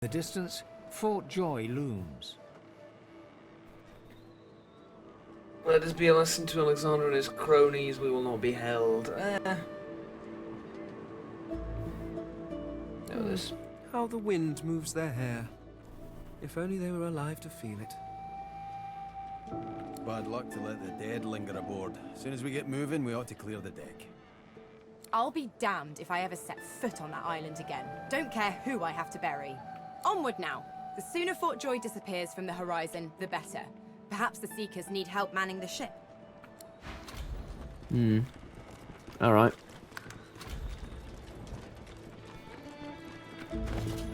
the distance, Fort Joy looms. Let this be a lesson to Alexander and his cronies. We will not be held. Know this. How the wind moves their hair. If only they were alive to feel it. Bad luck to let the dead linger aboard. As soon as we get moving, we ought to clear the deck. I'll be damned if I ever set foot on that island again. Don't care who I have to bury. Onward now. The sooner Fort Joy disappears from the horizon, the better. Perhaps the Seekers need help manning the ship. Alright.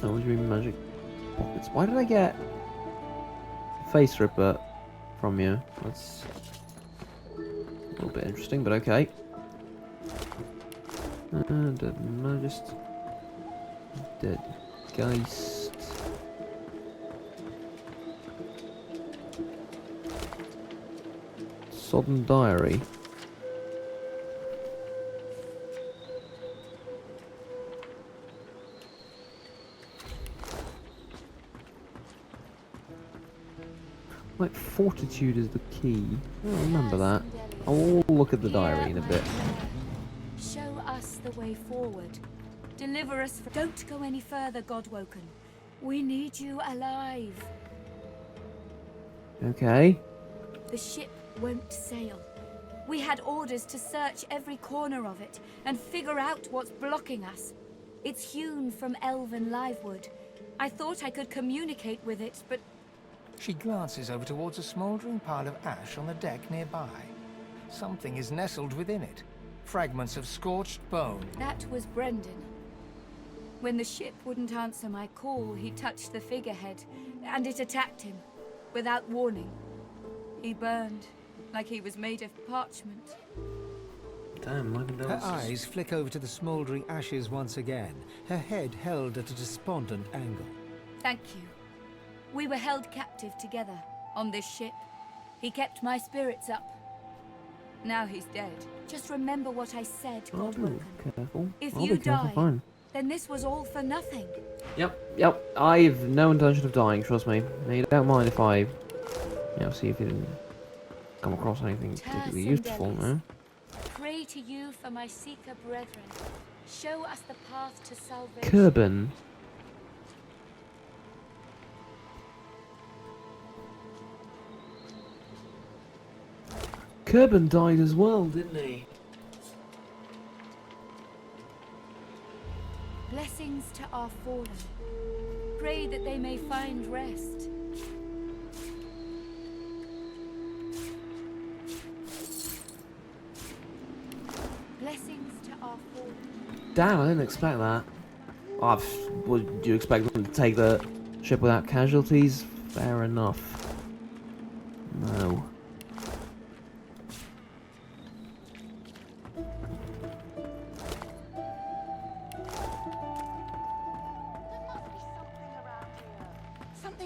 Oh, what do you mean magic pockets? Why did I get face ripper from you? That's a little bit interesting, but okay. Dead Magist. Dead Geist. Sodden Diary. Like, fortitude is the key. I don't remember that. I'll look at the diary in a bit. Show us the way forward. Deliver us from... Don't go any further, Godwoken. We need you alive. Okay. The ship won't sail. We had orders to search every corner of it and figure out what's blocking us. It's hewn from elven livewood. I thought I could communicate with it, but... She glances over towards a smouldering pile of ash on the deck nearby. Something is nestled within it. Fragments of scorched bone. That was Brendan. When the ship wouldn't answer my call, he touched the figurehead, and it attacked him, without warning. He burned, like he was made of parchment. Damn, my Her condolences. eyes flick over to the smouldering ashes once again, her head held at a despondent angle. Thank you. We were held captive together, on this ship. He kept my spirits up. Now he's dead. Just remember what I said, I'll be Godwoken. careful. If I'll you be careful, die, fine. then this was all for nothing. Yep. I've no intention of dying, trust me. Now, you don't mind if I... see if you didn't come across anything particularly useful, no? Pray to you for my Seeker brethren. Show us the path to salvation. Kerbin. Kerbin died as well, didn't he? Blessings to our fallen. Pray that they may find rest. Blessings to our fallen. Damn, I didn't expect that. Would you expect them to take the ship without casualties? Fair enough. No.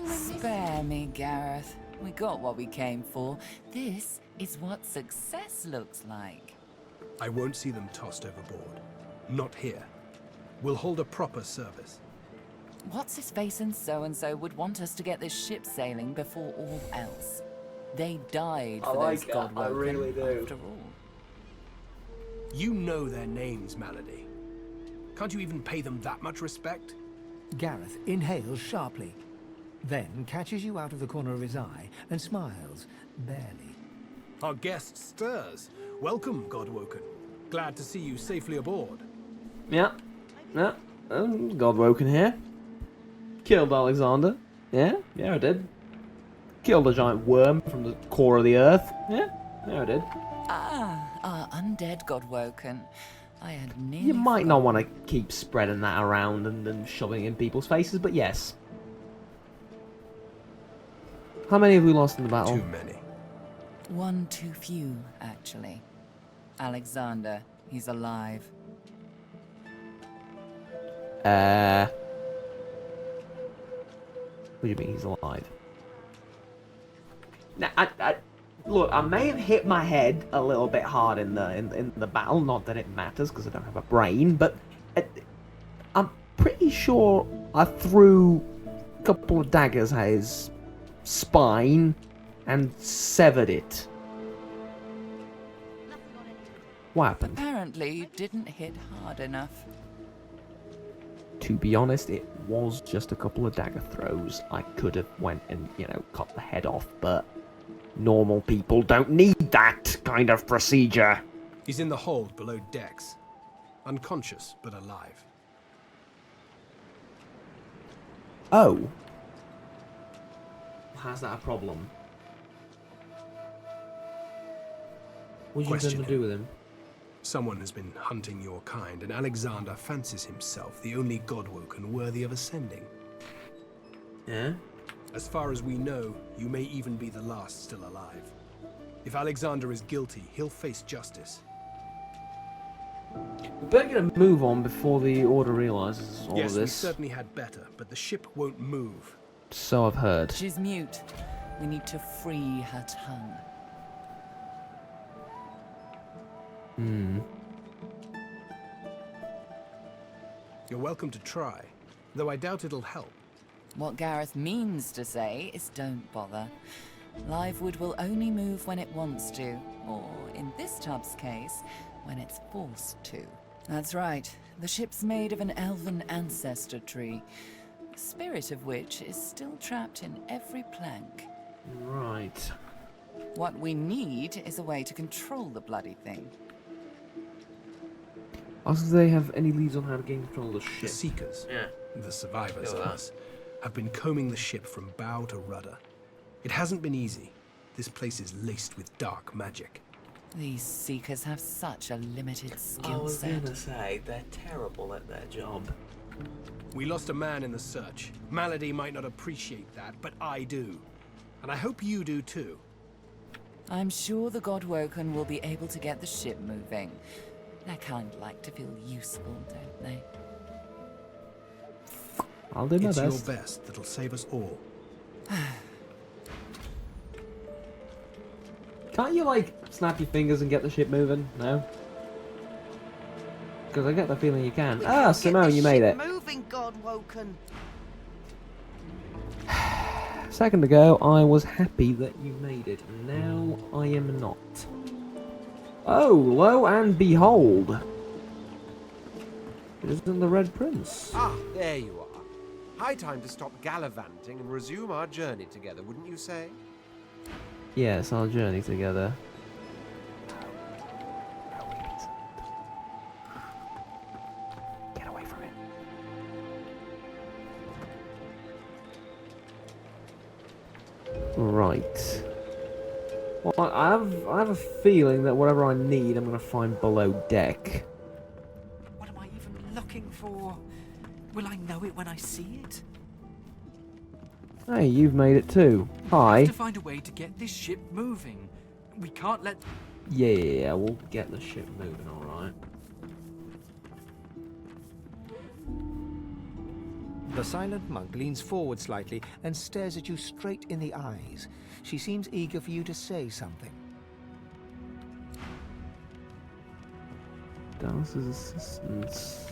Spare me, Gareth. We got what we came for. This is what success looks like. I won't see them tossed overboard. Not here. We'll hold a proper service. What's his face and so would want us to get this ship sailing before all else. They died for those Godwoken, I really do. after all. You know their names, Malady. Can't you even pay them that much respect? Gareth inhales sharply, then catches you out of the corner of his eye and smiles, barely. Our guest stirs. Welcome, Godwoken. Glad to see you safely aboard. Yeah. Godwoken here. Killed Alexander. Yeah, I did. Killed a giant worm from the core of the earth. Yeah, I did. Ah, our undead Godwoken. I had nearly You might not want to keep spreading that around and shoving it in people's faces, but yes. How many have we lost in the battle? Too many. One too few, actually. Alexander, he's alive. What do you mean he's alive? Now, look, I may have hit my head a little bit hard in the battle. Not that it matters because I don't have a brain, but I'm pretty sure I threw couple of daggers at his spine and severed it. What happened? Apparently, you didn't hit hard enough. To be honest, it was just a couple of dagger throws. I could have went and, you know, cut the head off, but normal people don't need that kind of procedure. He's in the hold below decks. Unconscious, but alive. Oh. How's that a problem? What do you intend to do with him? Someone has been hunting your kind, and Alexander fancies himself the only Godwoken worthy of ascending. Yeah? As far as we know, you may even be the last still alive. If Alexander is guilty, he'll face justice. We better get a move on before the Order realizes all Yes, of we this. certainly had better, but the ship won't move. So I've heard. She's mute. We need to free her tongue. You're welcome to try, though I doubt it'll help. What Gareth means to say is don't bother. Livewood will only move when it wants to, or in this tub's case, when it's forced to. That's right. The ship's made of an elven ancestor tree, the spirit of which is still trapped in every plank. Right. What we need is a way to control the bloody thing. Also, do they have any leads on how to gain control of the The ship? Seekers, the survivors of us, have been combing the ship from bow to rudder. It hasn't been easy. This place is laced with dark magic. These Seekers have such a limited skill set. say, they're terrible at their job. We lost a man in the search. Malady might not appreciate that, but I do. And I hope you do too. I'm sure the Godwoken will be able to get the ship moving. They kind of like to feel useful, don't they? I'll do my It's best. your best that'll save us all. Can't you, like, snap your fingers and get the ship moving? No? Because I get the feeling you can. Ah, Simone, you made it. Moving, Godwoken. A second ago, I was happy that you made it. Now, I am not. Oh, lo and behold! Isn't the Red Prince? Ah, there you are. High time to stop gallivanting and resume our journey together, wouldn't you say? Yes, our journey together. Get away from it. Right. Well, I have a feeling that whatever I need, I'm gonna find below deck. What am I even looking for? Will I know it when I see it? Hey, you've made it too. Hi. We have to find a way to get this ship moving. We can't let... Yeah, we'll get the ship moving, alright. The silent monk leans forward slightly and stares at you straight in the eyes. She seems eager for you to say something. Dallas's assistants.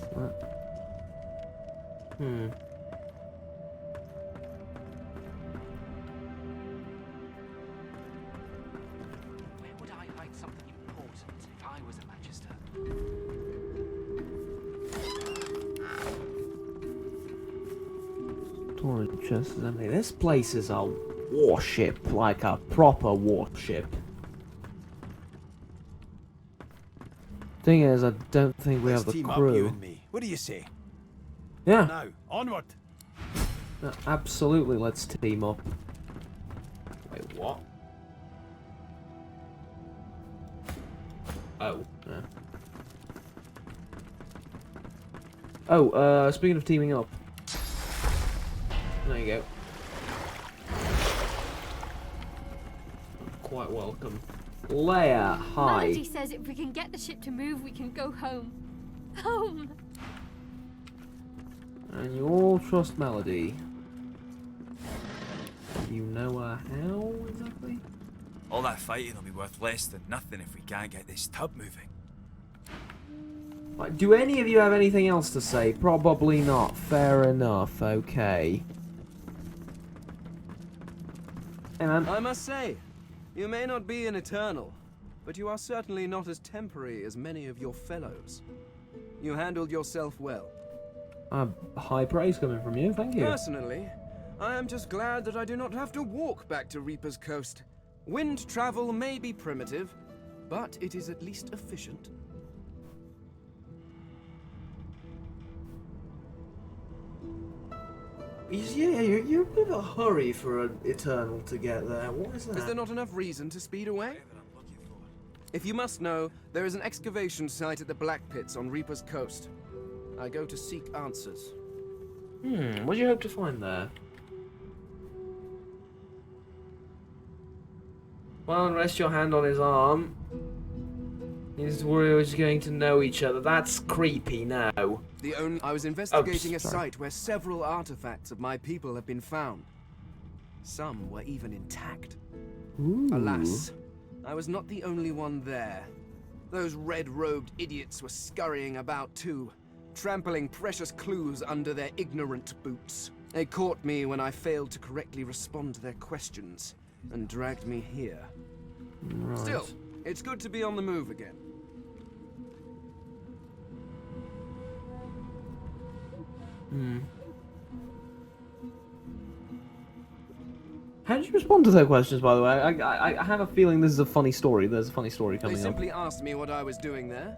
Where would I hide something important if I was a Magister? Torrent chest is empty. This place is a warship, like a proper warship. Thing is, I don't think we Let's have the team up, crew. you and me. What do you say? Yeah, Now, onward! absolutely. Let's team up. Wait, what? Oh. Yeah. Oh, speaking of teaming up. There you go. Quite welcome. Leia, hi. Melody says if we can get the ship to move, we can go home. Home! And you all trust Melody. You know how exactly? All that fighting will be worth less than nothing if we can't get this tub moving. Like, do any of you have anything else to say? Probably not. Fair enough. Okay. Hey, man. I must say, you may not be an eternal, but you are certainly not as temporary as many of your fellows. You handled yourself well. High praise coming from you, thank you. Personally, I am just glad that I do not have to walk back to Reaper's Coast. Wind travel may be primitive, but it is at least efficient. Yeah, you're a bit of a hurry for an Eternal to get there. What is that? Is there not enough reason to speed away? If you must know, there is an excavation site at the Black Pits on Reaper's Coast. I go to seek answers. What do you hope to find there? Well, rest your hand on his arm. We're going to know each other. That's creepy now. I was investigating a site where several artifacts of my people have been found. Some were even intact. Ooh. Alas, I was not the only one there. Those red-robed idiots were scurrying about too, trampling precious clues under their ignorant boots. They caught me when I failed to correctly respond to their questions, and dragged me here. Right. Still, it's good to be on the move again. How did you respond to their questions, by the way? I have a feeling this is a funny story. There's a funny story coming They up. simply asked me what I was doing there,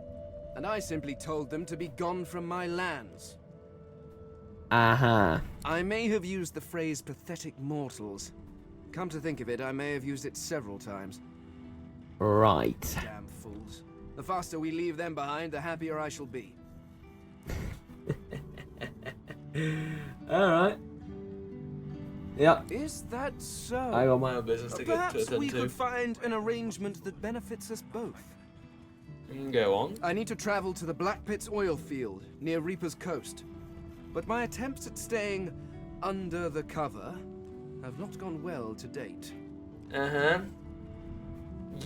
and I simply told them to be gone from my lands. Uh-huh. I may have used the phrase pathetic mortals. Come to think of it, I may have used it several times. Right. Damn fools. The faster we leave them behind, the happier I shall be. Alright. Yeah. Is that so? I got my own business to get to Perhaps attend we to. could find an arrangement that benefits us both. Go on. I need to travel to the Black Pits oil field near Reaper's Coast. But my attempts at staying under the cover have not gone well to date. Uh-huh.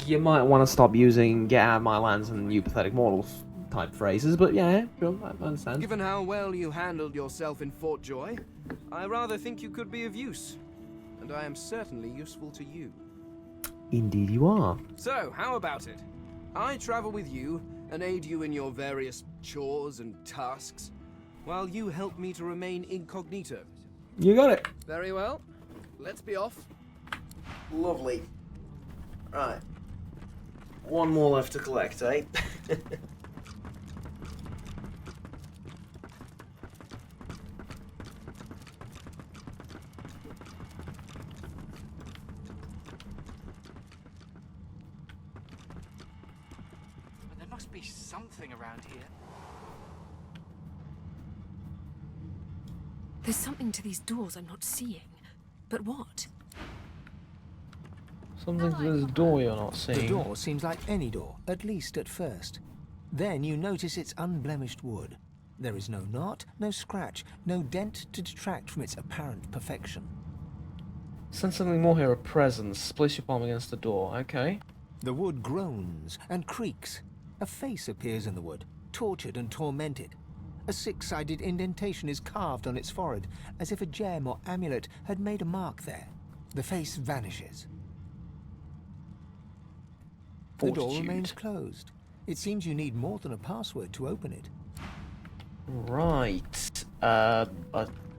You might want to stop using "get out of my lands" and "you pathetic mortals" type phrases, but yeah, sure, I understand. Given how well you handled yourself in Fort Joy, I rather think you could be of use. And I am certainly useful to you. Indeed you are. So, how about it? I travel with you and aid you in your various chores and tasks, while you help me to remain incognito. You got it. Very well. Let's be off. Lovely. Right. One more left to collect, eh? There must be something around here. There's something to these doors I'm not seeing. But what? Something to this door you're not seeing. The door seems like any door, at least at first. Then you notice its unblemished wood. There is no knot, no scratch, no dent to detract from its apparent perfection. Sense something more here, a presence. Place your palm against the door, okay. The wood groans and creaks. A face appears in the wood, tortured and tormented. A six-sided indentation is carved on its forehead, as if a gem or amulet had made a mark there. The face vanishes. The door remains closed. It seems you need more than a password to open it. Right.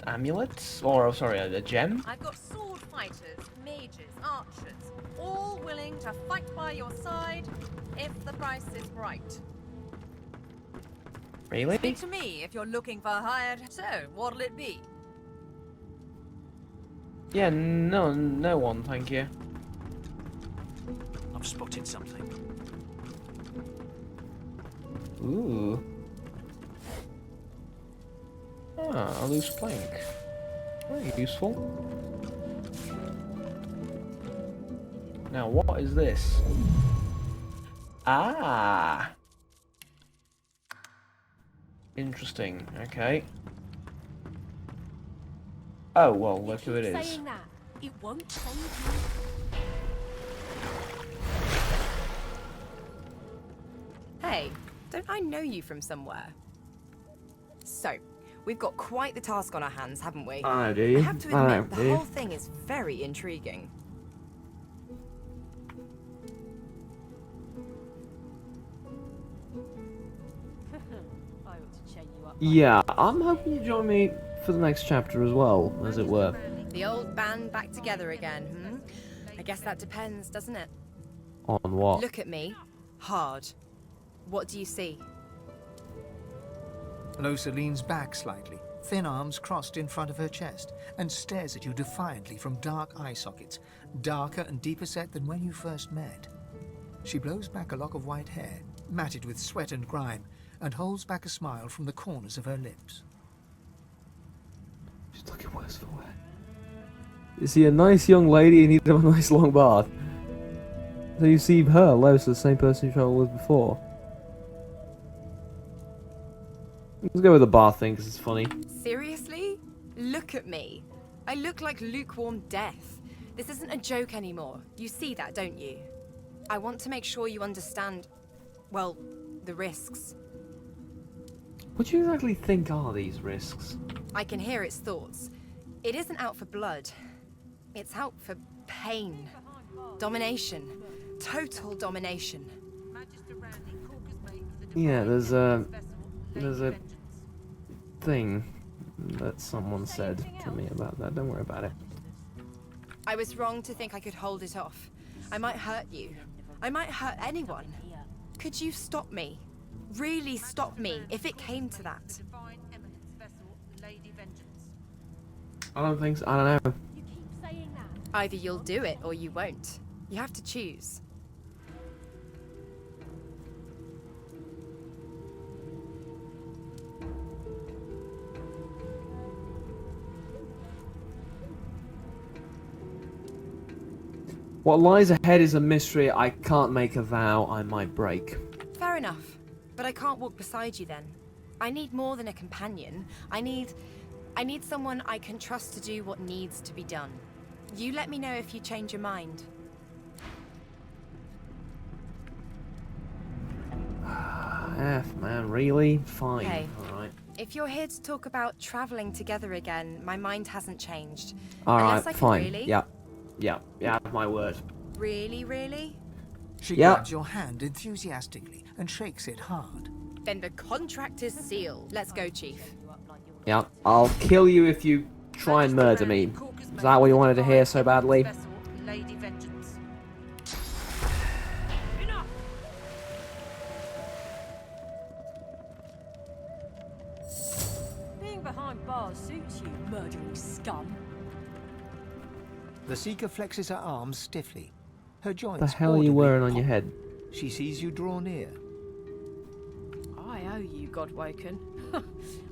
Amulet? Or, sorry, a gem? I've got sword fighters, mages, archers, all willing to fight by your side if the price is right. Really? Speak to me if you're looking for hired. So, what'll it be? Yeah, no one, thank you. I've spotted something. Ooh. Ah, a loose plank. Very useful. Now, what is this? Ah! Interesting, okay. Oh, well, look who it is. Saying that. It won't save you. Hey, don't I know you from somewhere? So, we've got quite the task on our hands, haven't we? I do. I have to admit, the whole thing is very intriguing. Yeah, I'm hoping you join me for the next chapter as well, as it were. The old band back together again, hmm? I guess that depends, doesn't it? On what? Look at me. Hard. What do you see? Alosa leans back slightly, thin arms crossed in front of her chest, and stares at you defiantly from dark eye sockets, darker and deeper set than when you first met. She blows back a lock of white hair, matted with sweat and grime, and holds back a smile from the corners of her lips. She's looking worse for wear. You see a nice young lady and need a nice long bath. So you see her, Alosa, the same person you traveled with before. Let's go with the bath thing because it's funny. Seriously? Look at me. I look like lukewarm death. This isn't a joke anymore. You see that, don't you? I want to make sure you understand, well, the risks. What do you exactly think are these risks? I can hear its thoughts. It isn't out for blood. It's out for pain. Domination. Total domination. Yeah, there's a thing that someone said to me about that. Don't worry about it. I was wrong to think I could hold it off. I might hurt you. I might hurt anyone. Could you stop me? Really stop me if it came to that? I don't think so. I don't know. Either you'll do it or you won't. You have to choose. What lies ahead is a mystery. I can't make a vow I might break. Fair enough. But I can't walk beside you then. I need more than a companion. I need someone I can trust to do what needs to be done. You let me know if you change your mind. F, man, really? Fine. Hey. Alright. If you're here to talk about traveling together again, my mind hasn't changed. Alright, fine. Really? Yeah. Yeah, my word. Really, really? She grabs your hand enthusiastically and shakes it hard. Then the contract is sealed. Let's go, Chief. Yeah, I'll kill you if you try and murder me. Is that what you wanted to hear so badly? Lady Vengeance. Being behind bars suits you, murdering scum. The Seeker flexes her arms stiffly. Her joints What the hell are you audibly wearing on pop. your head? She sees you draw near. I owe you, Godwoken.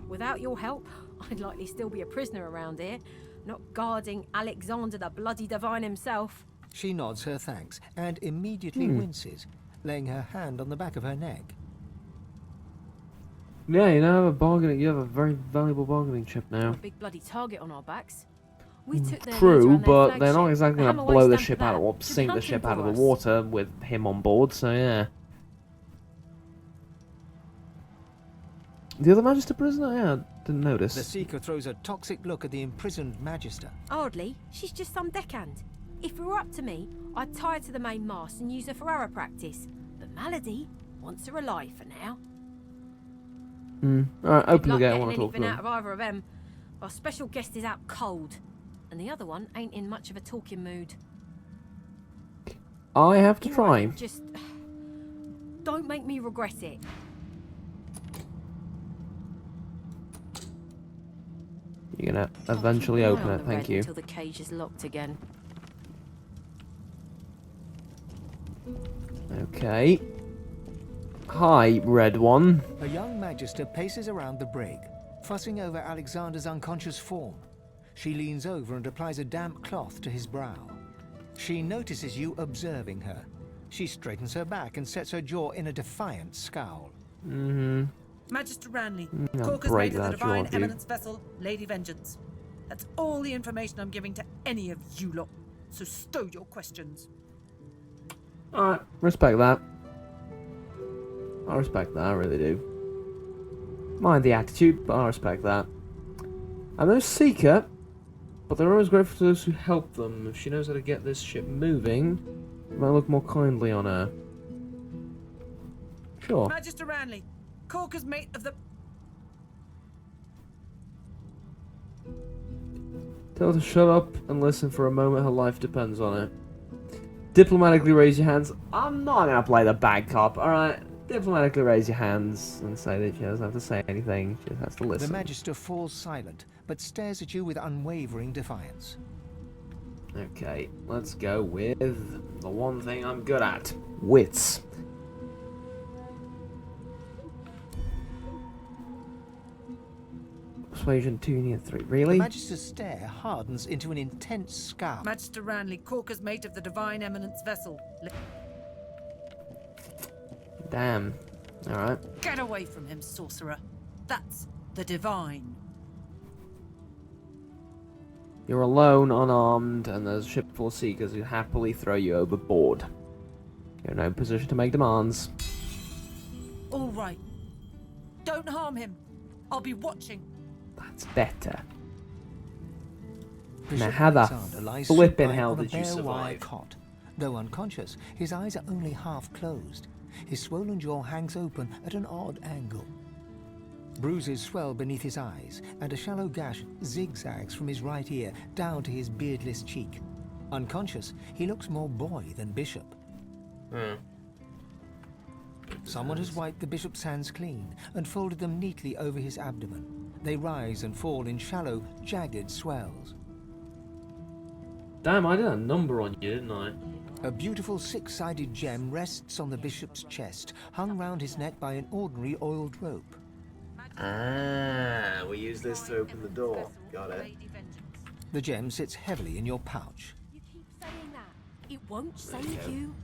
Without your help, I'd likely still be a prisoner around here, not guarding Alexander the Bloody Divine himself. She nods her thanks and immediately winces, laying her hand on the back of her neck. Yeah, you now have a bargaining. You have a very valuable bargaining chip now. A big bloody target on our backs. We took their leader True, and their but they're not flagship, exactly the going to Hammerway blow the stamped ship that. out or It's sink the hunting ship out of for the us. water with him on board. So yeah. The other Magister prisoner? Yeah, didn't notice. The Seeker throws a toxic look at the imprisoned Magister. Hardly. She's just some deckhand. If it were up to me, I'd tie her to the main mast and use her for arrow practice. But Malady wants her alive for now. Alright, open the Good luck gate. I getting want to talk to anything out him. of either of them. Our special guest is out cold, and the other one ain't in much of a talking mood. I have to You know try. what, just don't make me regret it. You're gonna eventually open it. Thank you. Until the cage is locked again. Okay. Hi, red one. A young Magister paces around the brig, fussing over Alexander's unconscious form. She leans over and applies a damp cloth to his brow. She notices you observing her. She straightens her back and sets her jaw in a defiant scowl. Magister Ranley, I'll Corker's break mate of the that jaw Divine of you. Eminence vessel, Lady Vengeance. That's all the information I'm giving to any of you lot. So stow your questions. Alright, respect that. I respect that, I really do. Mind the attitude, but I respect that. I'm no seeker, but they're always grateful to those who help them. If she knows how to get this ship moving, I might look more kindly on her. Sure. Magister Ranley, Corker's mate of the... Tell her to shut up and listen for a moment. Her life depends on it. Diplomatically raise your hands. I'm not gonna play the bad cop, alright? Diplomatically raise your hands and say that she doesn't have to say anything. She just has to listen. The Magister falls silent, but stares at you with unwavering defiance. Okay, let's go with the one thing I'm good at. Wits. Persuasion 2, need 3. Really? The Magister's stare hardens into an intense scowl. Magister Ranley, Corker's mate of the Divine Eminence vessel. Damn. Alright. Get away from him, sorcerer. That's the Divine. You're alone, unarmed, and there's a ship full of seekers who happily throw you overboard. You're in no position to make demands. All right. Don't harm him. I'll be watching. That's better. Bishop Now, how the Alexander lies flippin' supine hell on a did you bare wire survive? cot. Though unconscious, his eyes are only half closed. His swollen jaw hangs open at an odd angle. Bruises swell beneath his eyes, and a shallow gash zigzags from his right ear down to his beardless cheek. Unconscious, he looks more boy than bishop. Someone has wiped the bishop's hands clean and folded them neatly over his abdomen. They rise and fall in shallow, jagged swells. Damn, I did a number on you, didn't I? A beautiful six-sided gem rests on the bishop's chest, hung round his neck by an ordinary oiled rope. Ah, we use this to open the door. Got it. The gem sits heavily in your pouch. You keep saying that. It won't save you.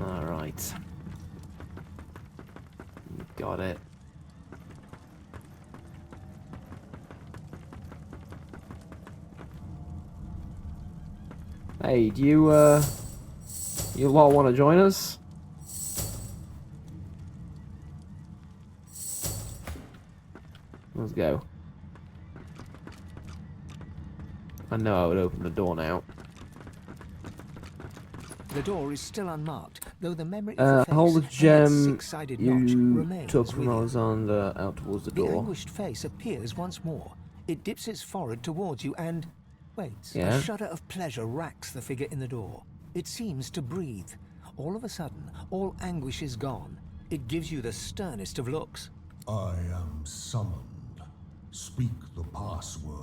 Alright. Got it. Hey, do you lot want to join us? Let's go. I know I would open the door now. The door is still unmarked, though the memory of the face hold the and that gem six-sided notch you remains took from with you. Alexander out towards the The door. anguished face appears once more. It dips its forehead towards you and waits. Yeah. A shudder of pleasure racks the figure in the door. It seems to breathe. All of a sudden, all anguish is gone. It gives you the sternest of looks. I am summoned. Speak the password.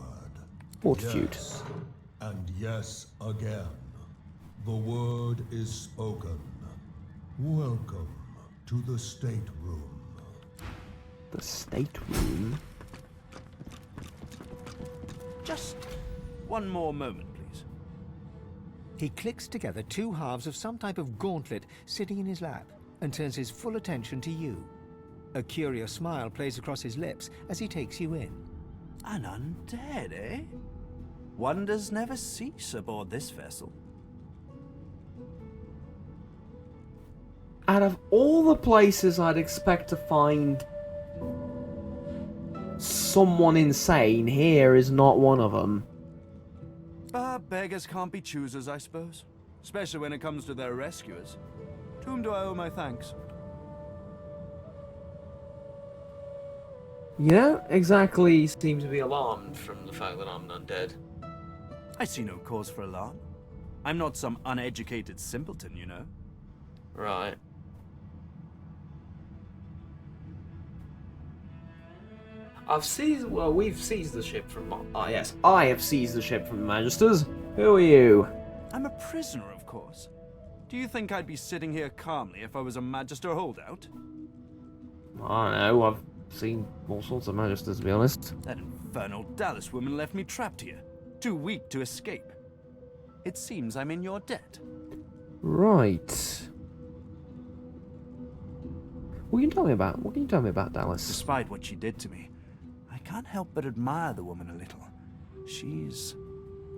Fortitude. Yes, and yes again. The word is spoken. Welcome to the stateroom. The stateroom? Just one more moment, please. He clicks together two halves of some type of gauntlet sitting in his lap and turns his full attention to you. A curious smile plays across his lips as he takes you in. An undead, eh? Wonders never cease aboard this vessel. Out of all the places I'd expect to find someone insane, here is not one of them. Beggars can't be choosers, I suppose. Especially when it comes to their rescuers. To whom do I owe my thanks? You don't exactly seem to be alarmed from the fact that I'm undead. I see no cause for alarm. I'm not some uneducated simpleton, you know. Right. We've seized the ship from... yes, I have seized the ship from the Magisters. Who are you? I'm a prisoner, of course. Do you think I'd be sitting here calmly if I was a Magister holdout? I don't know, I've seen all sorts of Magisters, to be honest. That infernal Dallas woman left me trapped here, too weak to escape. It seems I'm in your debt. Right. What can you tell me about Dallas? Despite what she did to me, I can't help but admire the woman a little. She's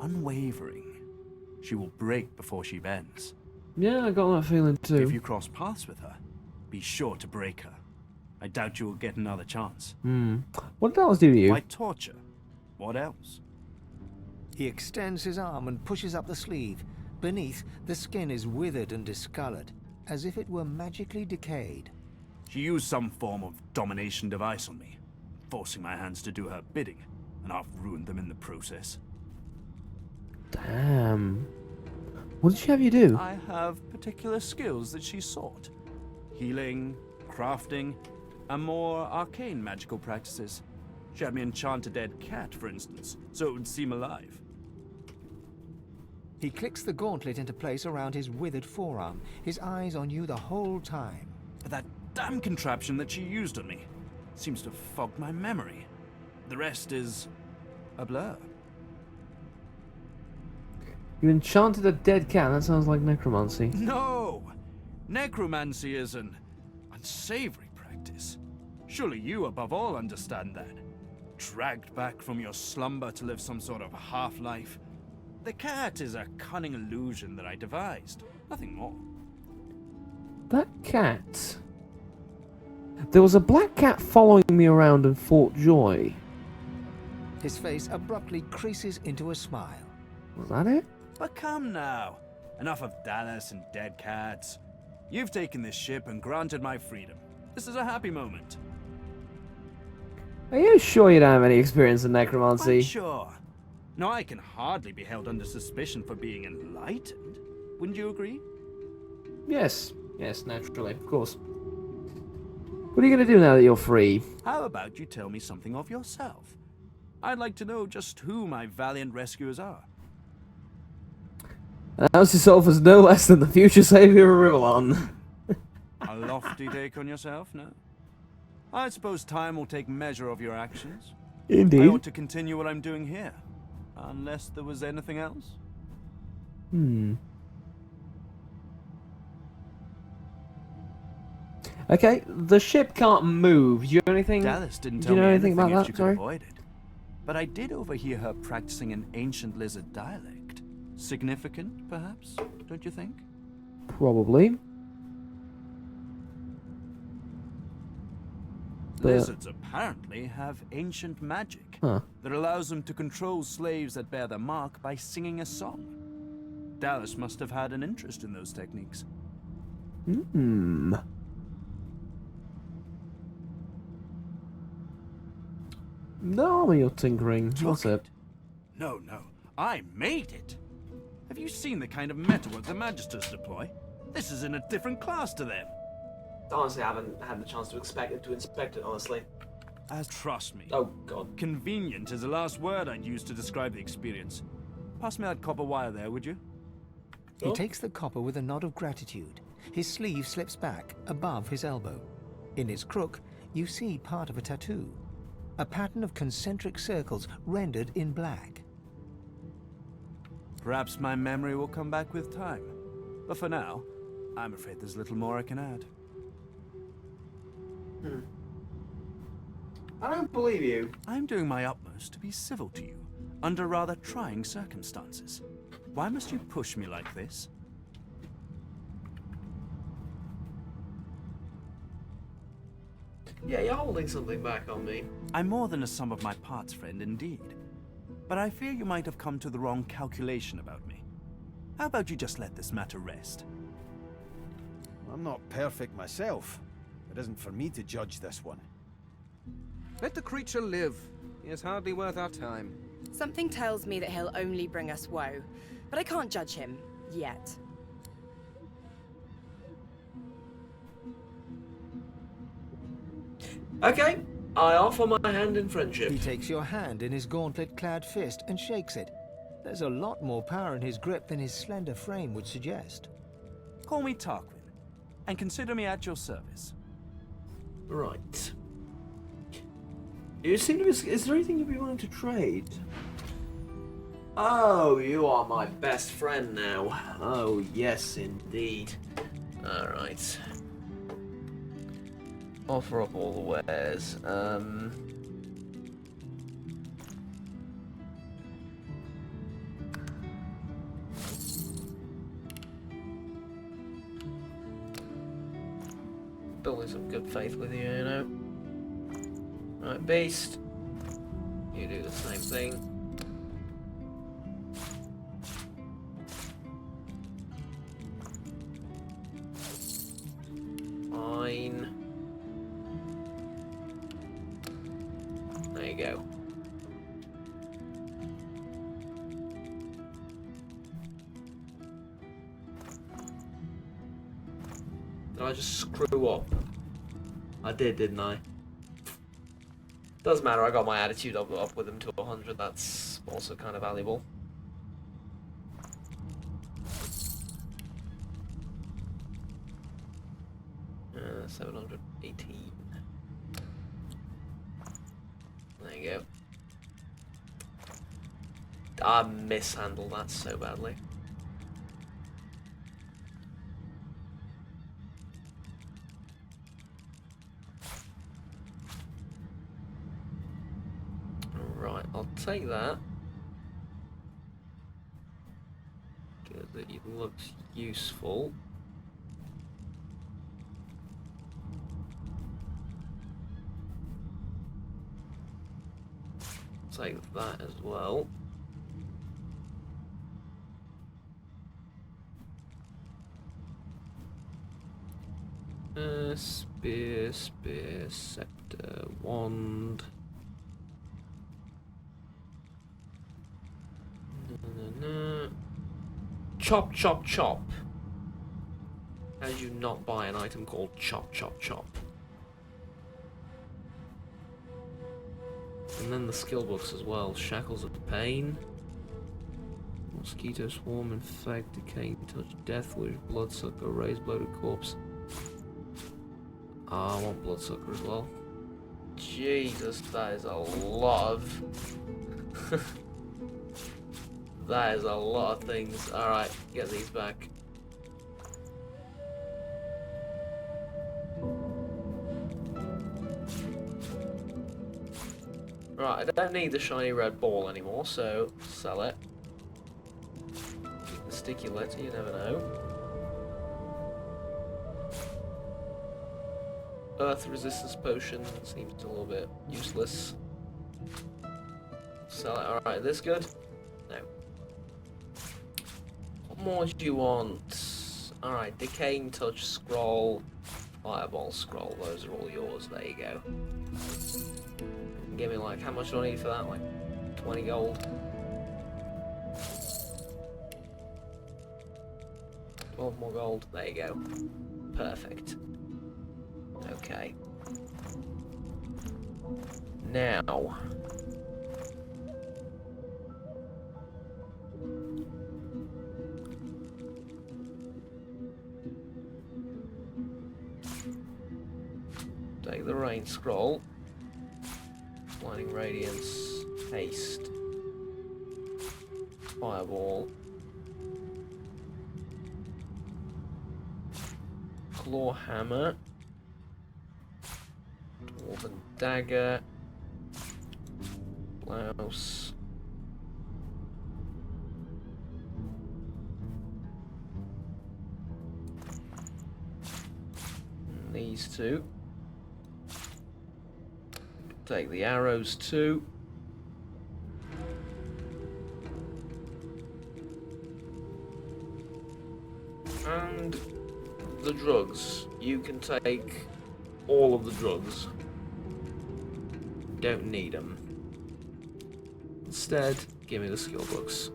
unwavering. She will break before she bends. Yeah, I got that feeling too. If you cross paths with her, be sure to break her. I doubt you will get another chance. What did Dallas do to you? Why torture? What else? He extends his arm and pushes up the sleeve. Beneath, the skin is withered and discolored, as if it were magically decayed. She used some form of domination device on me, forcing my hands to do her bidding. and I've ruined them in the process. Damn. What did she have you do? I have particular skills that she sought. Healing, crafting, and more arcane magical practices. She had me enchant a dead cat, for instance, so it would seem alive. He clicks the gauntlet into place around his withered forearm, his eyes on you the whole time. But that damn contraption that she used on me seems to have fogged my memory. The rest is a blur. You enchanted a dead cat? That sounds like necromancy. No! Necromancy is an unsavory practice. Surely you, above all, understand that. Dragged back from your slumber to live some sort of half-life. The cat is a cunning illusion that I devised. Nothing more. That cat... There was a black cat following me around in Fort Joy. His face abruptly creases into a smile. Was that it? But come now. Enough of Dallas and dead cats. You've taken this ship and granted my freedom. This is a happy moment. Are you sure you don't have any experience in necromancy? Quite sure. No, I can hardly be held under suspicion for being enlightened. Wouldn't you agree? Yes. Yes, naturally. Of course. What are you going to do now that you're free? How about you tell me something of yourself? I'd like to know just who my valiant rescuers are. Announce yourself as no less than the future savior of Rivellon. A lofty take on yourself, no? I suppose time will take measure of your actions. Indeed. I ought to continue what I'm doing here. Unless there was anything else? Okay, the ship can't move. Do you know anything? Dallas didn't Do tell you know me anything about if that? you could Sorry. avoid it. But I did overhear her practicing an ancient lizard dialect. Significant, perhaps? Don't you think? Probably. But- Lizards apparently have ancient magic Huh. that allows them to control slaves that bear their mark by singing a song. Dallas must have had an interest in those techniques. No armor you're tinkering. What's it? No, I made it. Have you seen the kind of metalwork the Magisters deploy? This is in a different class to them. Honestly, I haven't had the chance to inspect it, honestly. Trust me. Oh, God. Convenient is the last word I'd use to describe the experience. Pass me that copper wire there, would you? He takes the copper with a nod of gratitude. His sleeve slips back, above his elbow. In its crook, you see part of a tattoo. A pattern of concentric circles rendered in black. Perhaps my memory will come back with time. But for now, I'm afraid there's little more I can add. I don't believe you. I'm doing my utmost to be civil to you, under rather trying circumstances. Why must you push me like this? Yeah, you're holding something back on me. I'm more than a sum of my parts, friend, indeed. But I fear you might have come to the wrong calculation about me. How about you just let this matter rest? I'm not perfect myself. It isn't for me to judge this one. Let the creature live. He is hardly worth our time. Something tells me that he'll only bring us woe, but I can't judge him yet. Okay, I offer my hand in friendship. He takes your hand in his gauntlet-clad fist and shakes it. There's a lot more power in his grip than his slender frame would suggest. Call me Tarquin, and consider me at your service. Right. You seem to be... Is there anything you'd be willing to trade? Oh, you are my best friend now. Oh, yes, indeed. Alright. Offer up all the wares. Building some good faith with you, you know. Right, beast. You do the same thing. Fine. There you go. Did I just screw up? I did, didn't I? Doesn't matter, I got my attitude up with him to 100, that's also kind of valuable. 718. There you go. I mishandled that so badly. Right, I'll take that. Because it looks useful. Take that as well. Spear, scepter, wand. Chop, chop, chop. How did you not buy an item called chop, chop, chop? And then the skill books as well. Shackles of Pain. Mosquito Swarm, Infect, Decaying Touch, Death Wish, Bloodsucker, Raise Bloated Corpse. Ah, I want Bloodsucker as well. Jesus, that is a lot of... that is a lot of things. Alright, get these back. Right, I don't need the shiny red ball anymore, so sell it. Keep the sticky letter, you never know. Earth resistance potion seems a little bit useless. Sell it. Alright, this good? No. What more do you want? Alright, decaying touch scroll, fireball scroll, those are all yours, there you go. Give me like, how much do I need for that? Like 20 gold. 12 more gold, there you go. Perfect. Okay. Now. Take the rain scroll. Blinding Radiance, Haste, Fireball, Claw Hammer, Dwarven Dagger, Blouse, and these two. Take the arrows too. And the drugs. You can take all of the drugs. Don't need them. Instead, give me the skill books.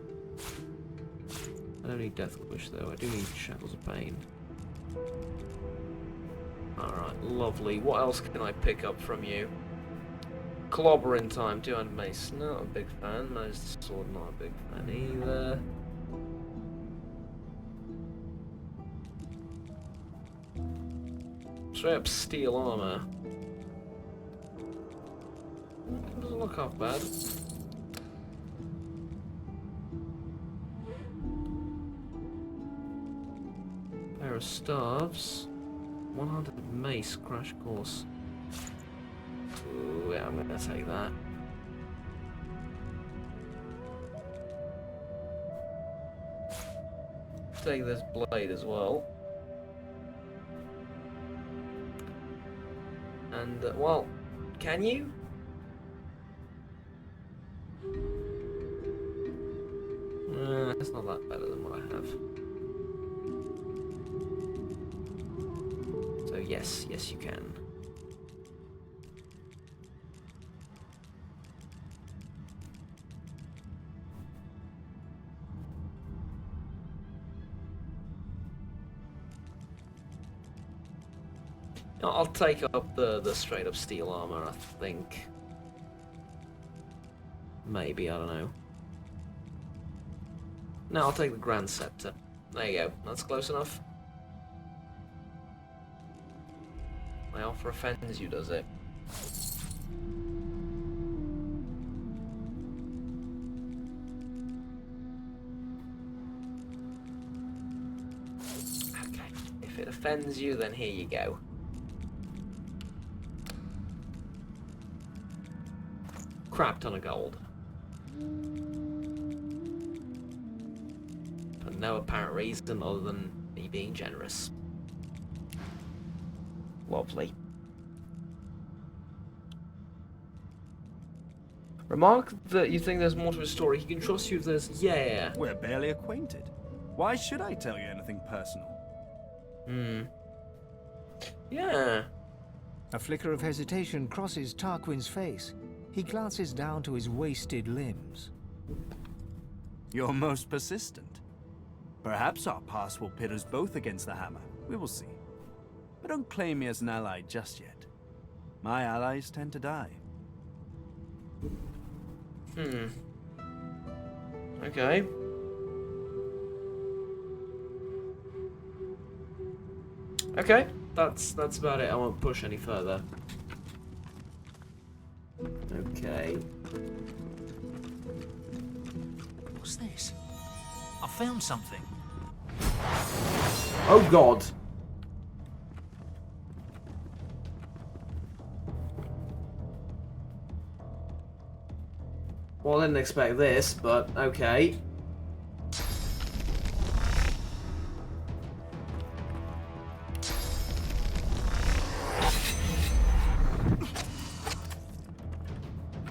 I don't need Death Wish though. I do need Shackles of Pain. Alright, lovely. What else can I pick up from you? Clobber in time, 200 mace, not a big fan. Most sword, not a big fan either. Straight up steel armor. Doesn't look half bad. Pair of staves. 100 mace crash course. Ooh, yeah, I'm gonna take that. Take this blade as well. And, well, can you? It's not that better than what I have. So yes, yes you can. I'll take up the straight up steel armor, I think. Maybe, I don't know. No, I'll take the Grand Scepter. There you go, that's close enough. My offer offends you, does it? Okay, if it offends you, then here you go. Crap ton of gold. For no apparent reason other than me being generous. Lovely. Remark that you think there's more to his story. He can trust you if there's... Yeah. We're barely acquainted. Why should I tell you anything personal? Yeah. A flicker of hesitation crosses Tarquin's face. He glances down to his wasted limbs. You're most persistent. Perhaps our past will pit us both against the hammer. We will see. But don't claim me as an ally just yet. My allies tend to die. Okay. Okay, that's about it. I won't push any further. Okay. What's this? I found something. Oh God. Well, I didn't expect this, but okay.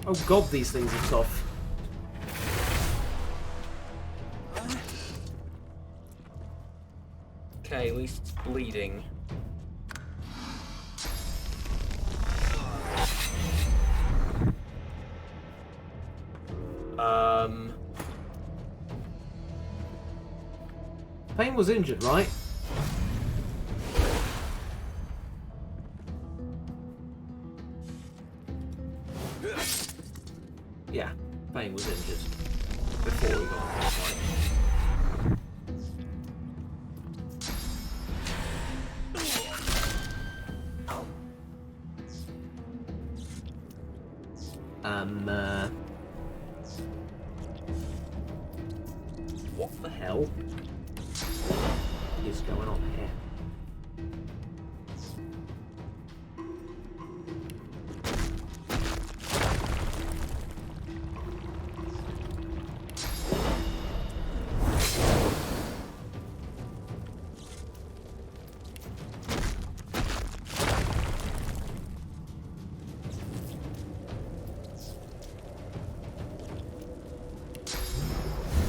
Oh God, these things are tough. Okay, at least it's bleeding. Payne was injured, right? Yeah, Payne was injured before we got on this fight. What the hell is going on here?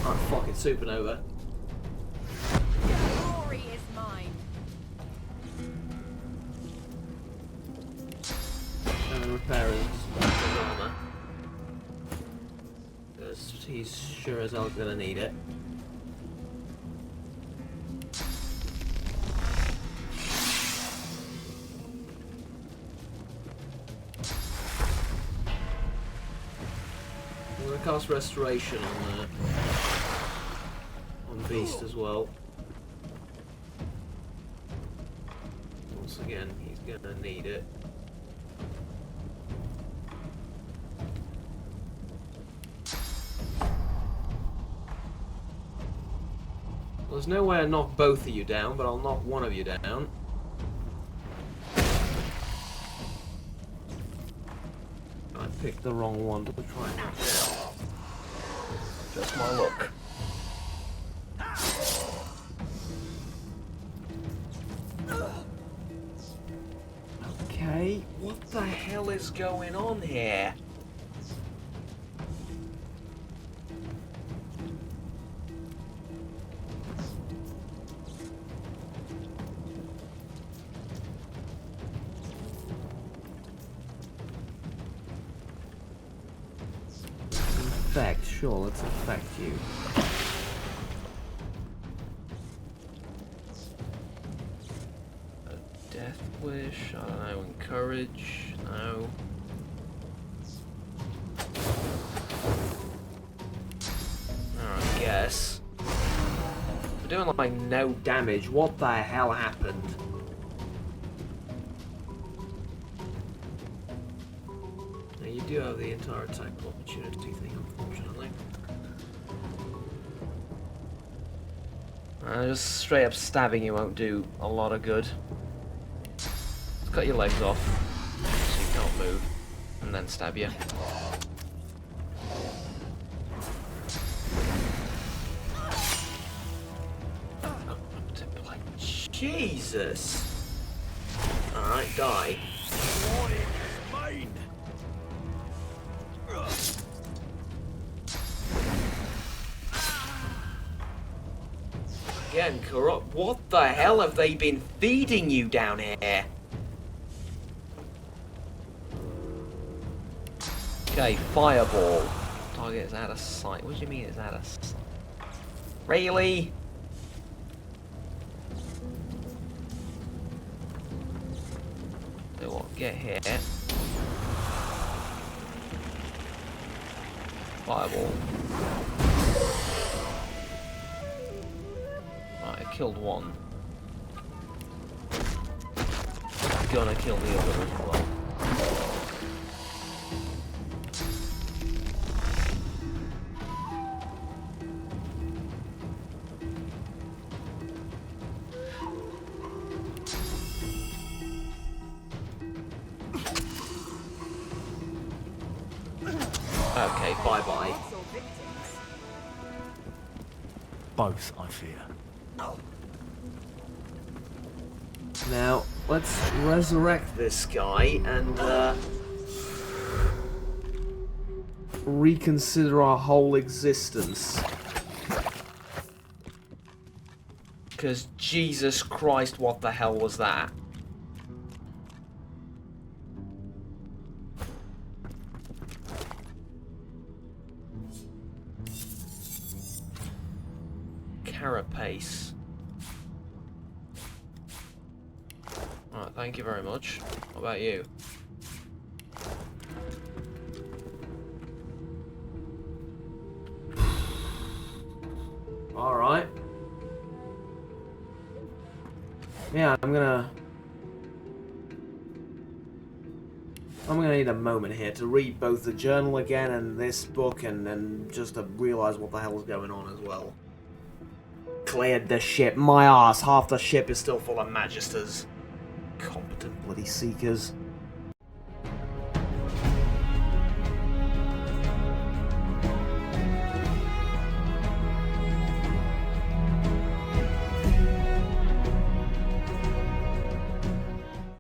Oh, fucking supernova. Glory is mine. And the repairer's his armor. Because he's sure as hell gonna need it. I'm gonna cast Restoration on Beast as well. Once again, he's gonna need it. Well, there's no way I knock both of you down, but I'll knock one of you down. I picked the wrong one to try and knock down. Just my luck. Okay, what the hell is going on here? Infect, sure, let's infect you. A death Vanquish, I don't know, encourage, no. I guess. We're doing like no damage. What the hell happened? Now you do have the entire attack of opportunity thing, unfortunately. Just straight up stabbing you won't do a lot of good. Let's cut your legs off so you can't move, and then stab you. Jesus! Alright, die. Again, corrupt. What the hell have they been feeding you down here? Okay, fireball. Target is out of sight. What do you mean it's out of sight? Really? So what? Get here. Fireball. Right, I killed one. Gonna kill the other as well. Okay, bye-bye. Both, I fear. Now, let's resurrect this guy and reconsider our whole existence. Because Jesus Christ, what the hell was that? Carapace. Alright, thank you very much. What about you? Alright. Yeah, I'm gonna need a moment here to read both the journal again and this book and just to realise what the hell is going on as well. Cleared the ship. My arse, half the ship is still full of magisters. Competent bloody seekers.